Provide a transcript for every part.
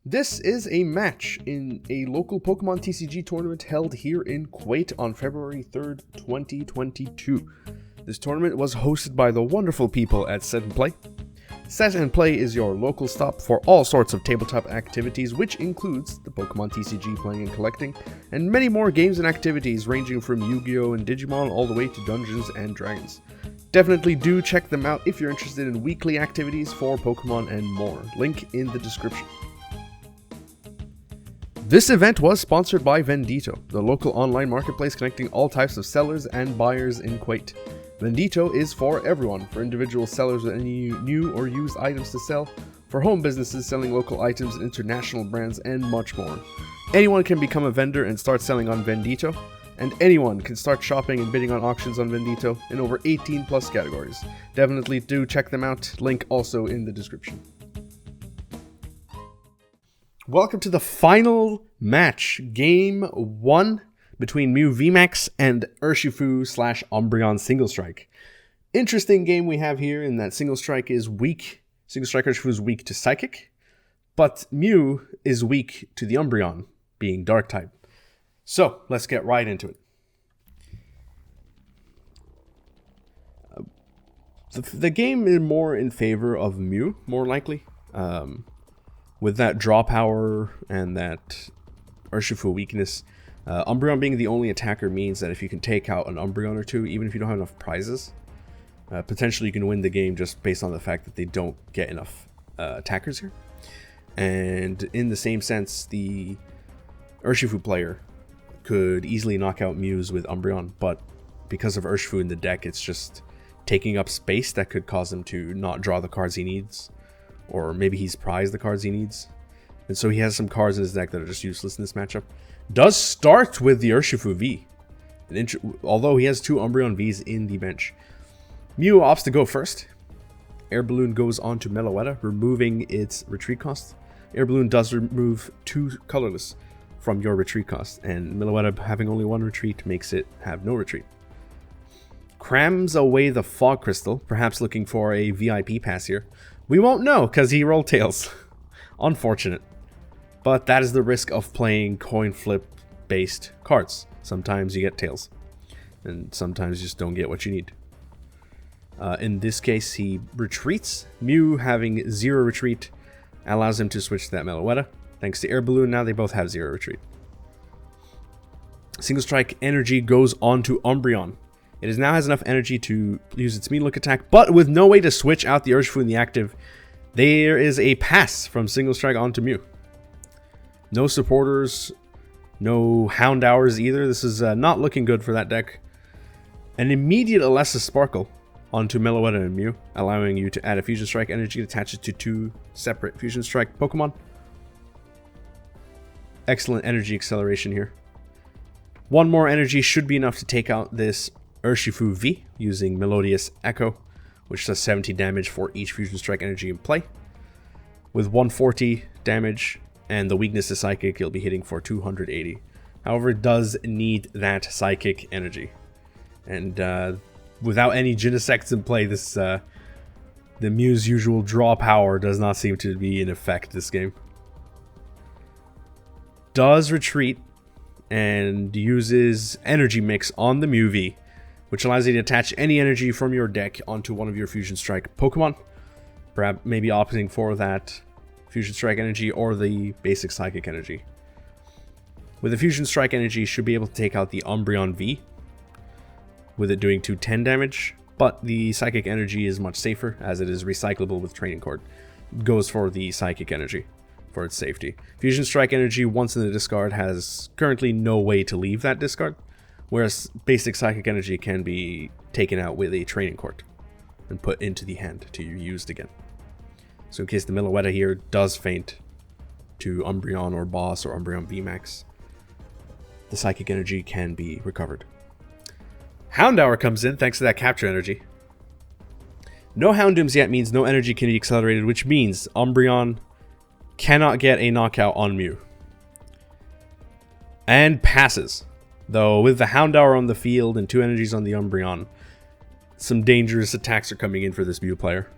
This is a match in a local Pokemon TCG tournament held here in Kuwait on February 3rd, 2022. This tournament was hosted by the wonderful people at Set and Play. Set and Play is your local stop for all sorts of tabletop activities, which includes the Pokemon TCG playing and collecting, and many more games and activities ranging from Yu-Gi-Oh and Digimon all the way to Dungeons and Dragons. Definitely do check them out if you're interested in weekly activities for Pokemon and more. Link in the description. This event was sponsored by Vendito, the local online marketplace connecting all types of sellers and buyers in Kuwait. Vendito is for everyone, for individual sellers with any new or used items to sell, for home businesses selling local items, international brands, and much more. Anyone can become a vendor and start selling on Vendito, and anyone can start shopping and bidding on auctions on Vendito in over 18 plus categories. Definitely do check them out, link also in the description. Welcome to the final match, Game 1, between Mew VMAX and Urshifu/Umbreon Single Strike. Interesting game we have here in that Single Strike is weak. Single Strike Urshifu is weak to Psychic, but Mew is weak to the Umbreon, being Dark type. So, let's get right into it. The game is more in favor of Mew, more likely. With that draw power and that Urshifu weakness, Umbreon being the only attacker means that if you can take out an Umbreon or two, even if you don't have enough prizes, potentially you can win the game just based on the fact that they don't get enough attackers here. And in the same sense, the Urshifu player could easily knock out Mews with Umbreon, but because of Urshifu in the deck, it's just taking up space that could cause him to not draw the cards he needs. Or maybe he's prized the cards he needs. And so he has some cards in his deck that are just useless in this matchup. Does start with the Urshifu V. Although he has two Umbreon Vs in the bench. Mew opts to go first. Air Balloon goes on to Meloetta, removing its retreat cost. Air Balloon does remove two colorless from your retreat cost. And Meloetta having only one retreat makes it have no retreat. Crams away the Fog Crystal, perhaps looking for a VIP pass here. We won't know because he rolled tails. Unfortunate. But that is the risk of playing coin flip based cards. Sometimes you get tails. And sometimes you just don't get what you need. In this case, he retreats. Mew having 0 retreat allows him to switch to that Meloetta. Thanks to Air Balloon, now they both have 0 retreat. Single Strike energy goes on to Umbreon. It now has enough energy to use its Mean Look attack, but with no way to switch out the Urshifu in the active, there is a pass from Single Strike onto Mew. No supporters, no Hound Hours either. This is not looking good for that deck. An immediate Alessa Sparkle onto Meloetta and Mew, allowing you to add a Fusion Strike energy and attach it to 2 separate Fusion Strike Pokemon. Excellent energy acceleration here. One more energy should be enough to take out this Urshifu V using Melodious Echo, which does 70 damage for each Fusion Strike energy in play. With 140 damage and the weakness is Psychic, you'll be hitting for 280. However, it does need that Psychic energy. And without any Genesects in play, this the Mew's usual draw power does not seem to be in effect this game. Does retreat and uses Energy Mix on the Mew V, which allows you to attach any energy from your deck onto one of your Fusion Strike Pokemon. Perhaps maybe opting for that Fusion Strike energy or the basic Psychic energy. With the Fusion Strike energy, you should be able to take out the Umbreon V, with it doing 210 damage, but the Psychic energy is much safer as it is recyclable with Training Cord. It goes for the Psychic energy for its safety. Fusion Strike energy, once in the discard, has currently no way to leave that discard. Whereas basic Psychic energy can be taken out with a Training Court and put into the hand to be used again. So in case the Meloetta here does faint to Umbreon or Boss or Umbreon VMAX, the Psychic energy can be recovered. Hound Hour comes in thanks to that Capture energy. No Houndooms yet means no energy can be accelerated, which means Umbreon cannot get a knockout on Mew. And passes. Though with the Hound Hour on the field and 2 energies on the Umbreon, some dangerous attacks are coming in for this Mew player.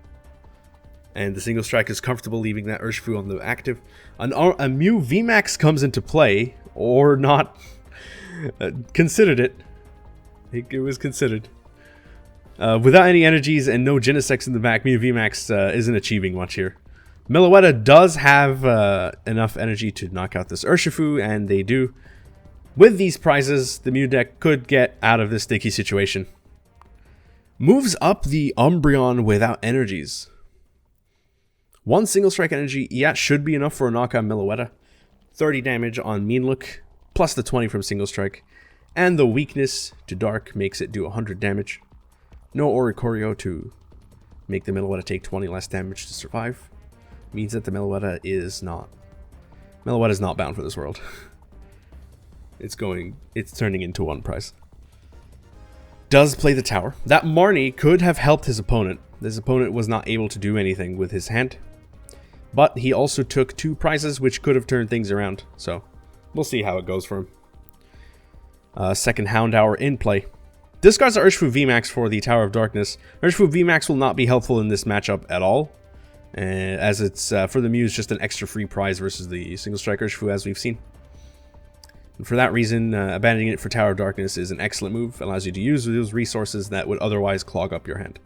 And the single strike is comfortable leaving that Urshifu on the active. A Mew VMAX comes into play, or not. Considered it. It was considered. Without any energies and no Genesects in the back, Mew VMAX isn't achieving much here. Meloetta does have enough energy to knock out this Urshifu, and they do. With these prizes, the Mew deck could get out of this sticky situation. Moves up the Umbreon without energies. One single strike energy, yeah, should be enough for a knockout Meloetta. 30 damage on Mean Look, plus the 20 from single strike. And the weakness to Dark makes it do 100 damage. No Oricorio to make the Meloetta take 20 less damage to survive. Means that the Meloetta is not bound for this world. It's turning into one prize. Does play the tower. That Marnie could have helped his opponent. His opponent was not able to do anything with his hand. But he also took 2 prizes, which could have turned things around. So, we'll see how it goes for him. Second Houndour in play. Discards the Urshifu VMAX for the Tower of Darkness. Urshifu VMAX will not be helpful in this matchup at all. As it's, for the Mew, just an extra free prize versus the single strike Urshifu, as we've seen. And for that reason, abandoning it for Tower of Darkness is an excellent move. Allows you to use those resources that would otherwise clog up your hand.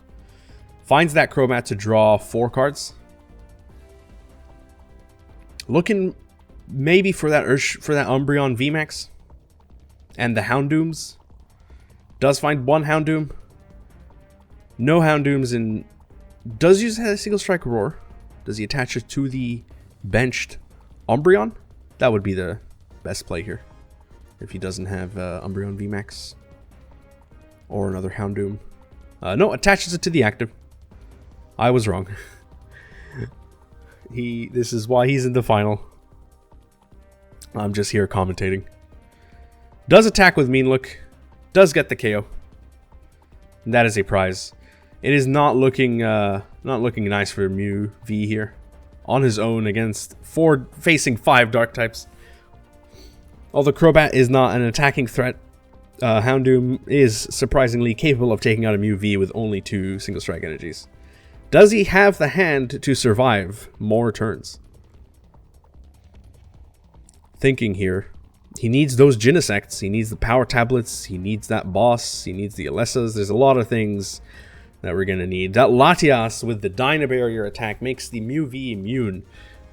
Finds that Crobat to draw 4 cards. Looking maybe for that Umbreon VMAX. And the Houndooms. Does find 1 Houndoom. No Houndooms, and does use a single strike Roar. Does he attach it to the benched Umbreon? That would be the best play here. If he doesn't have Umbreon VMAX. Or another Houndoom. No, attaches it to the active. I was wrong. This is why he's in the final. I'm just here commentating. Does attack with Mean Look. Does get the KO. And that is a prize. It is not looking nice for Mew V here. On his own against facing 5 dark types. Although Crobat is not an attacking threat, Houndoom is surprisingly capable of taking out a Mew V with only 2 single strike energies. Does he have the hand to survive more turns? Thinking here. He needs those Genesects. He needs the power tablets. He needs that boss. He needs the Alessas. There's a lot of things that we're going to need. That Latias with the Dyna Barrier attack makes the Mew V immune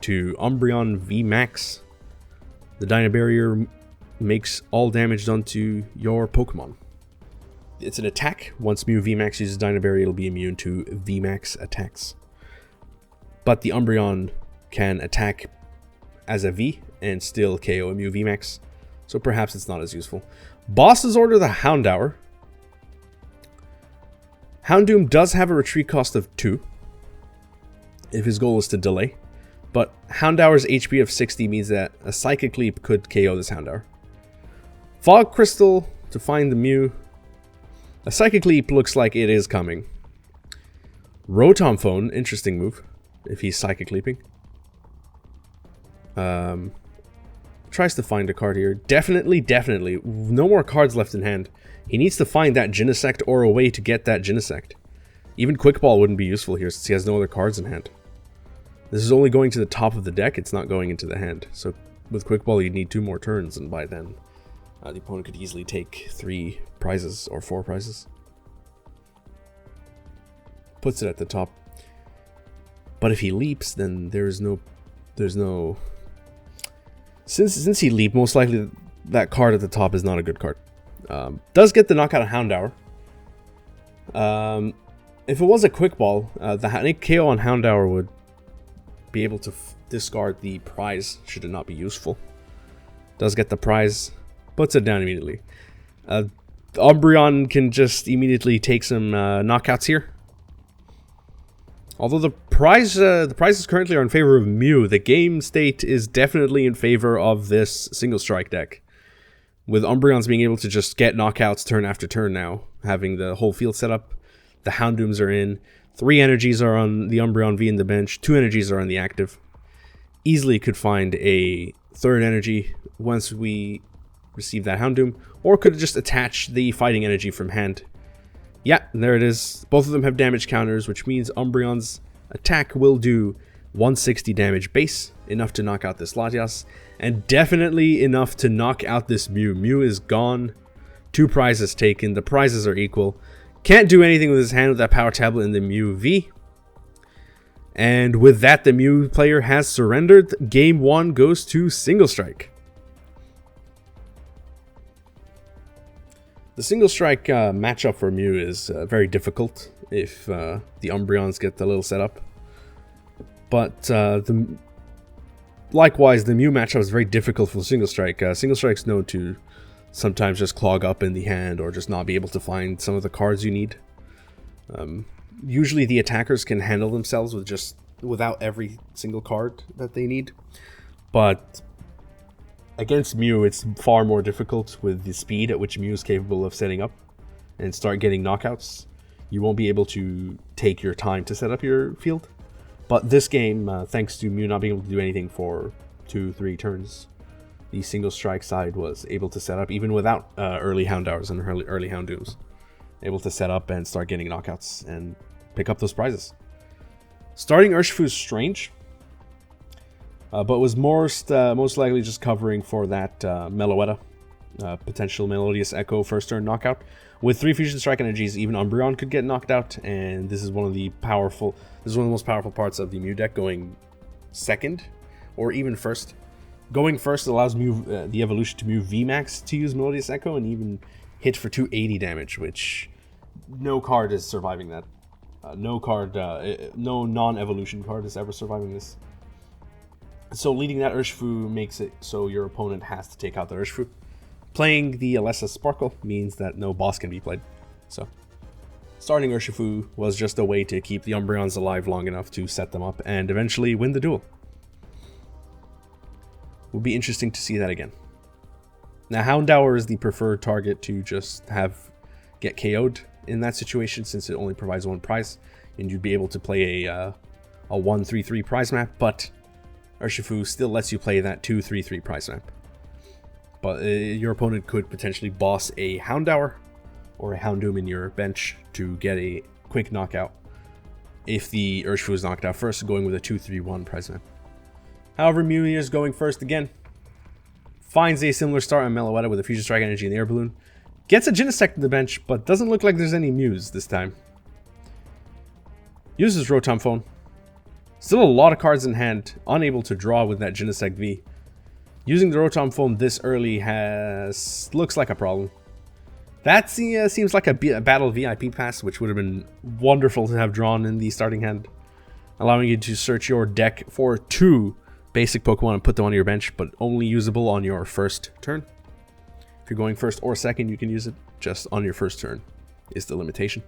to Umbreon V Max. The Dyna Barrier makes all damage done to your Pokemon. It's an attack. Once Mew VMAX uses Dyna Barrier, it'll be immune to VMAX attacks. But the Umbreon can attack as a V and still KO a Mew VMAX. So perhaps it's not as useful. Bosses order the Houndour. Houndoom does have a retreat cost of 2. If his goal is to delay. But Houndour's HP of 60 means that a Psychic Leap could KO this Houndour. Fog Crystal to find the Mew. A Psychic Leap looks like it is coming. Rotom Phone, interesting move. If he's Psychic Leaping. Tries to find a card here. Definitely. No more cards left in hand. He needs to find that Genesect or a way to get that Genesect. Even Quick Ball wouldn't be useful here since he has no other cards in hand. This is only going to the top of the deck. It's not going into the hand. So with Quick Ball, you'd need 2 more turns, and by then the opponent could easily take 3 prizes or 4 prizes. Puts it at the top. But if he leaps, then there's no. Since he leaped, most likely that card at the top is not a good card. Does get the knockout of Houndour. If it was a Quick Ball, the KO on Houndour would be able to discard the prize should it not be useful. Does get the prize, puts it down immediately. Umbreon can just immediately take some knockouts here. Although the prizes currently are in favor of Mew, the game state is definitely in favor of this single strike deck. With Umbreons being able to just get knockouts turn after turn now, having the whole field set up, the Houndooms are in, 3 energies are on the Umbreon V in the bench, 2 energies are on the active. Easily could find a 3rd energy once we receive that Houndoom, or could just attach the fighting energy from hand. Yeah, there it is. Both of them have damage counters, which means Umbreon's Attack will do 160 damage base, enough to knock out this Latias, and definitely enough to knock out this Mew. Mew is gone. 2 prizes taken. The prizes are equal. Can't do anything with his hand with that power tablet in the Mew V. And with that, the Mew player has surrendered. Game 1 goes to Single Strike. The Single Strike matchup for Mew is very difficult if the Umbreons get the little setup. But likewise, the Mew matchup is very difficult for Single Strike. Single Strike's known to sometimes just clog up in the hand or just not be able to find some of the cards you need. Usually the attackers can handle themselves without every single card that they need. But against Mew, it's far more difficult with the speed at which Mew is capable of setting up and start getting knockouts. You won't be able to take your time to set up your field. But this game, thanks to Mew not being able to do anything for 2-3 turns, the Single Strike side was able to set up, even without early Houndours and early Houndooms. Able to set up and start getting knockouts and pick up those prizes. Starting Urshifu is strange, but was most likely just covering for that Meloetta, potential Melodious Echo first turn knockout. With 3 Fusion Strike energies, even Umbreon could get knocked out, and this is one of the most powerful parts of the Mew deck, going second or even first. Going first allows Mew, the evolution to Mew VMAX to use Melodious Echo and even hit for 280 damage, which no card is surviving that. No non-evolution card is ever surviving this. So leading that Urshifu makes it so your opponent has to take out the Urshifu. Playing the Alessa Sparkle means that no boss can be played. So starting Urshifu was just a way to keep the Umbreons alive long enough to set them up and eventually win the duel. Would be interesting to see that again. Now, Houndour is the preferred target to just get KO'd in that situation, since it only provides 1 prize, and you'd be able to play a 1-3-3 prize map, but Urshifu still lets you play that 2-3-3 prize map. But your opponent could potentially boss a Houndour or a Houndoom in your bench to get a quick knockout if the Urshifu is knocked out first, going with a 2-3-1 prize map. However, Mew is going first again. Finds a similar start on Meloetta with a Fusion Strike energy and the Air Balloon. Gets a Genesect to the bench, but doesn't look like there's any Mews this time. Uses Rotom Phone. Still a lot of cards in hand, unable to draw with that Genesect V. Using the Rotom Phone this early looks like a problem. That seems like a Battle VIP pass, which would have been wonderful to have drawn in the starting hand, allowing you to search your deck for 2 basic Pokemon and put them on your bench, but only usable on your first turn. If you're going first or second, you can use it. Just on your first turn is the limitation.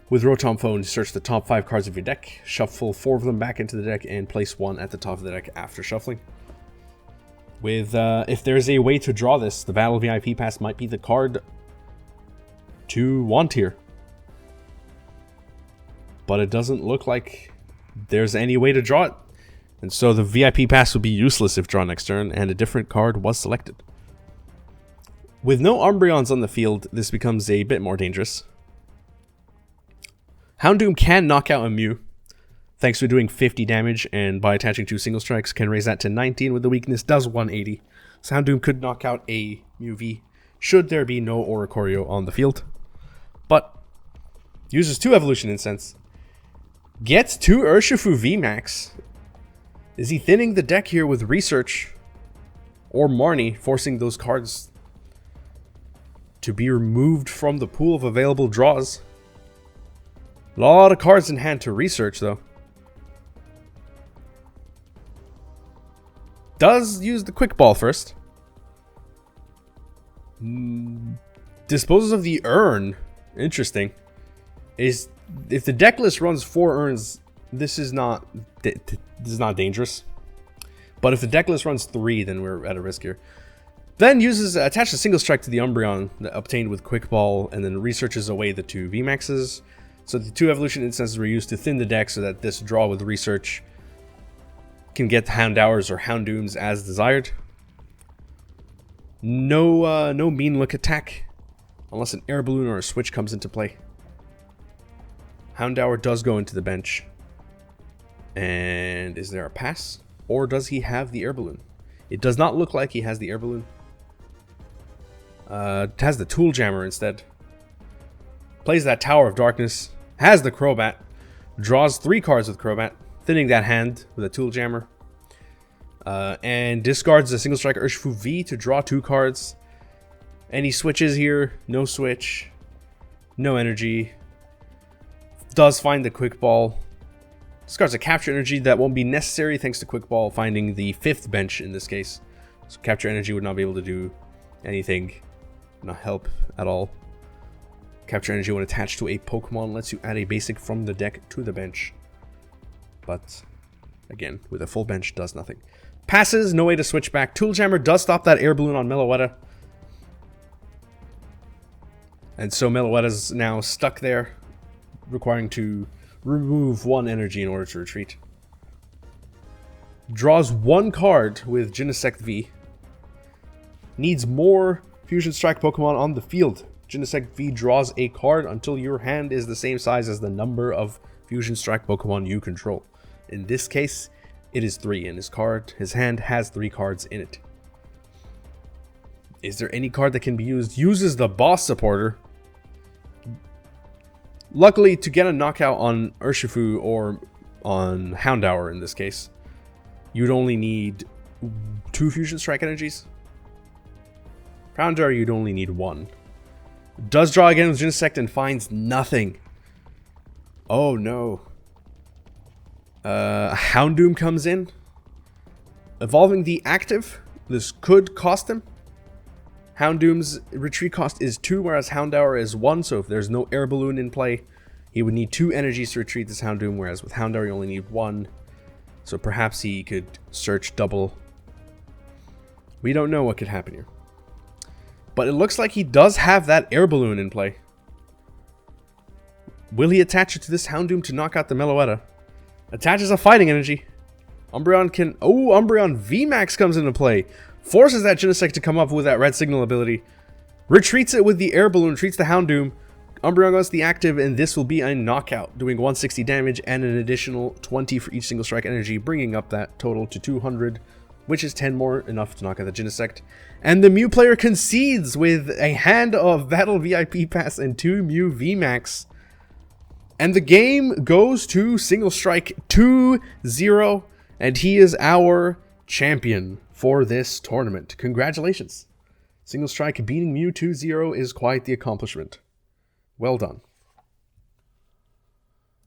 With Rotom Phone, search the top 5 cards of your deck, shuffle 4 of them back into the deck, and place 1 at the top of the deck after shuffling. With if there's a way to draw this, the Battle VIP Pass might be the card to want here. But it doesn't look like there's any way to draw it. And so the VIP Pass would be useless if drawn next turn, and a different card was selected. With no Umbreons on the field, this becomes a bit more dangerous. Houndoom can knock out a Mew, thanks to doing 50 damage, and by attaching 2 Single Strikes can raise that to 19 with the weakness does 180. So Houndoom could knock out a Mew V, should there be no Oricorio on the field. But uses 2 Evolution Incense, gets 2 Urshifu VMAX. Is he thinning the deck here with Research or Marnie, forcing those cards to be removed from the pool of available draws? A lot of cards in hand to research, though. Does use the Quick Ball first. Disposes of the Urn. Interesting. If the deck list runs 4 Urns, this is not dangerous. But if the deck list runs 3, then we're at a risk here. Then attaches a Single Strike to the Umbreon obtained with Quick Ball, and then researches away the 2 VMAXs. So the 2 Evolution Incenses were used to thin the deck so that this draw with Research can get Houndours or Houndooms as desired. No mean look attack, unless an Air Balloon or a Switch comes into play. Houndour does go into the bench. And is there a pass? Or does he have the air balloon? It does not look like he has the air balloon. It has the tool jammer instead. Plays that Tower of Darkness. Has the Crobat. Draws 3 cards with Crobat. Thinning that hand with a tool jammer. And discards the Single Strike Urshifu V to draw 2 cards. Any switches here? No switch. No energy. Does find the Quick Ball. Discards a Capture Energy that won't be necessary thanks to Quick Ball finding the 5th bench in this case. So Capture Energy would not be able to do anything. Not help at all. Capture Energy when attached to a Pokemon lets you add a basic from the deck to the bench. But, again, with a full bench, does nothing. Passes, no way to switch back. Tool Jammer does stop that air balloon on Meloetta. And so Meloetta's now stuck there, requiring to remove 1 energy in order to retreat. Draws 1 card with Genesect V. Needs more Fusion Strike Pokemon on the field. Genesect V draws a card until your hand is the same size as the number of Fusion Strike Pokemon you control. In this case, it is 3, and his hand has 3 cards in it. Is there any card that can be used? Uses the Boss Supporter. Luckily, to get a knockout on Urshifu or on Houndour in this case, you'd only need 2 Fusion Strike energies. For Houndour, you'd only need 1. Does draw again with Genesect and finds nothing. Oh no. Houndoom comes in. Evolving the active. This could cost him. Houndoom's retreat cost is 2, whereas Houndour is 1, so if there's no air balloon in play, he would need 2 energies to retreat this Houndoom, whereas with Houndour you only need 1. So perhaps he could search double. We don't know what could happen here. But it looks like he does have that air balloon in play. Will he attach it to this Houndoom to knock out the Meloetta? Attaches a fighting energy. Umbreon can... Oh, Umbreon VMAX comes into play. Forces that Genesect to come up with that red signal ability. Retreats it with the air balloon. Treats the Houndoom. Umbreon goes the active, and this will be a knockout, doing 160 damage and an additional 20 for each single strike energy, bringing up that total to 200, which is 10 more, enough to knock out the Genesect. And the Mew player concedes with a hand of Battle VIP Pass and 2 Mew VMAX. And the game goes to Single Strike 2-0, and he is our champion for this tournament. Congratulations. Single Strike beating Mew 2-0 is quite the accomplishment. Well done.